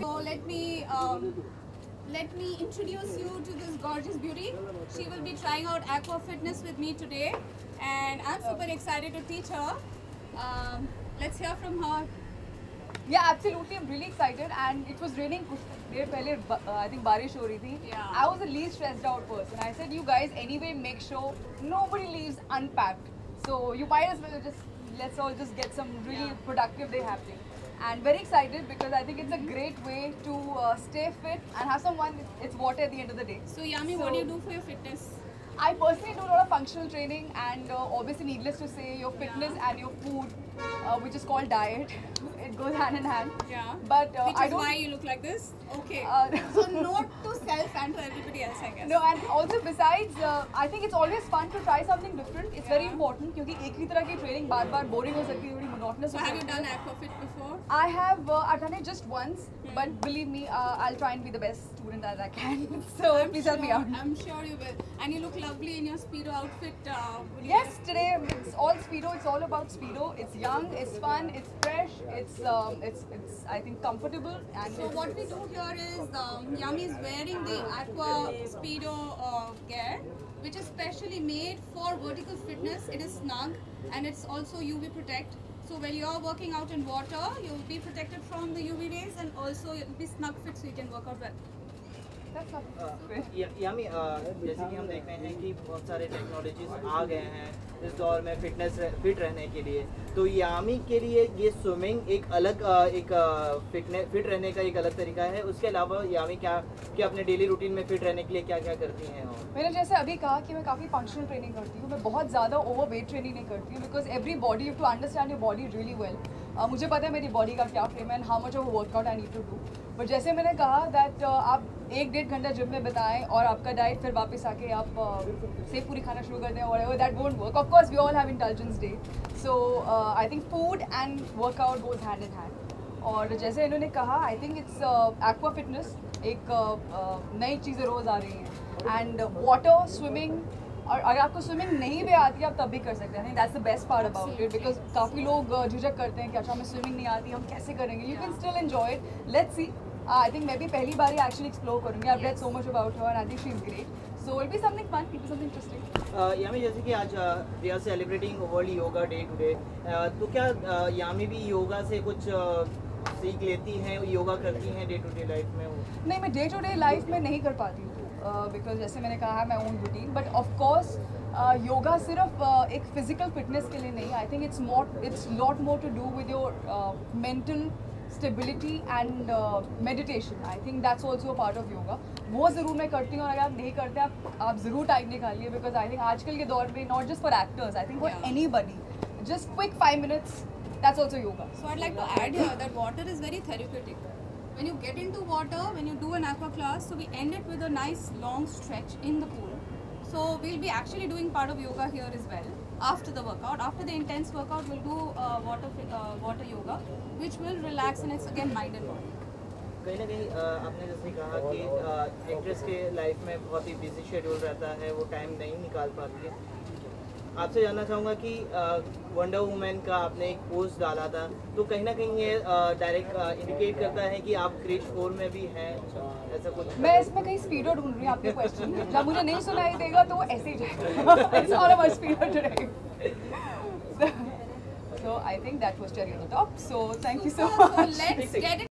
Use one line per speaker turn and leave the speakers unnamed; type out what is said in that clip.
So let me introduce you to this gorgeous beauty. She will be trying out aqua fitness with me today, and I'm super excited to teach her. Let's hear from her.
Yeah, absolutely. I'm really excited, and it was raining कुछ देर पहले I think बारिश हो रही थी.
Yeah.
I was the least stressed out person. I said, you guys anyway make sure nobody leaves unpacked. So you might as well let's all just get some really productive day happening. And very excited because I think it's a great way to stay fit and have some fun. It's water at the end of the day.
So Yami, what do you do for your fitness?
I personally do a lot of functional training, and obviously needless to say your fitness and your food, which is called diet, it goes hand in hand.
Yeah.
But
Which
I
is
don't.
why you look like this. Okay.
So
Note to self and to everybody else, I guess.
No, and also besides, I think it's always fun to try something different. It's very important क्योंकि एक ही तरह की training बार-बार boring हो सकती है, थोड़ी monotonous
So
हो
have you
सकती है.
done aquafit before?
I have I've done it just once, but believe me, I'll try and be the best student that I can. So please help me out.
I'm sure you will. And you look lovely in your Speedo outfit.
Yes, today it's all Speedo. It's all about Speedo. It's young, it's fun, it's fresh, it's I think comfortable. And
So what we do here is Yami is wearing the Aqua Speedo gear, which is specially made for vertical fitness. It is snug and it's also UV protect. So when you are working out in water, you will be protected from the UV rays, and also it will be snug fit so you can work out well.
that's not great.
यामी जैसे कि हम देख रहे हैं कि बहुत सारे technologies आ गए हैं इस दौर में फिट रहने के लिए, तो यामी के लिए ये स्विमिंग एक अलग फिट रहने का एक अलग तरीका है. उसके अलावा यामी क्या अपने डेली रूटीन में फिट रहने के लिए क्या क्या करती हैं? और
मैंने जैसे अभी कहा कि मैं काफ़ी फंक्शनल ट्रेनिंग करती हूँ. मैं बहुत ज़्यादा ओवर वेट ट्रेनिंग नहीं करती हूँ because everybody you to understand your body really well. मुझे पता है मेरी बॉडी का क्या फ्रेम है and how much of workout I need to do. But जैसे मैंने कहा दैट आप 1-1.5 घंटा जिम में बताएं और आपका डाइट फिर वापस आके आप सेव पूरी खाना शुरू कर दें और that won't work. Of course we all have intelligence day, so I think food and workout goes hand in hand. और जैसे इन्होंने कहा I think it's aqua fitness एक नई चीज़ें रोज़ आ रही हैं एंड वाटर स्विमिंग. और अगर आपको स्विमिंग नहीं भी आती है आप तब भी कर सकते हैं. आई think that's the best part about it because काफ़ी लोग झिझक करते हैं कि अच्छा हमें स्विमिंग नहीं आती हम कैसे करेंगे. You can still enjoy it. Let's see. I think मैं भी पहली बार ही एक्चुअली एक्सप्लोर करूँगी. I read so much about her and I think she is great. So it be something fun, it be something interesting.
Yami जैसे कि आज we are celebrating world yoga day today, तो क्या यामी भी योगा से कुछ सीख लेती हैं, योगा करती हैं डे टू डे लाइफ में?
नहीं, मैं डे टू डे लाइफ में नहीं कर पाती हूँ बिकॉज जैसे मैंने कहा है मैं own routine. But of course yoga सिर्फ एक फिजिकल फिटनेस के लिए नहीं. I think it's lot more to do with your mental stability and meditation. I think that's also a part of yoga. वो ज़रूर मैं करती हूँ और अगर आप नहीं करते आप ज़रूर टाइम निकालिए बिकॉज आई थिंक आजकल के दौर में not just for actors, I think for any buddy just quick 5 minutes, that's also yoga.
So I'd like to add here that water is very therapeutic. When you get into water, when you do an aqua class, so we end it with a nice long stretch in the pool. So we'll be actually doing part of yoga here as well after the workout. After the intense workout, we'll do water yoga, which will relax, and it's again mind and body.
कहीं ना कहीं आपने जैसे कहा कि actress के life में बहुत ही बिजी शेड्यूल रहता है, वो टाइम नहीं निकाल पाती है. आपसे जानना चाहूँगा कि वंडर वुमेन का आपने एक पोस्ट डाला था, तो कहीं ना कहीं ये डायरेक्ट इंडिकेट करता है कि आप क्रिश 4 में भी हैं, ऐसा कुछ?
मैं इसमें कहीं स्पीडो ढूंढ रही हूँ आपके क्वेश्चन में. जब मुझे नहीं सुनाई देगा तो वो ऐसे ही जाएगा. It's all about speedo today. So I think that was cherry on the top. So thank you so
So
much.
let's get it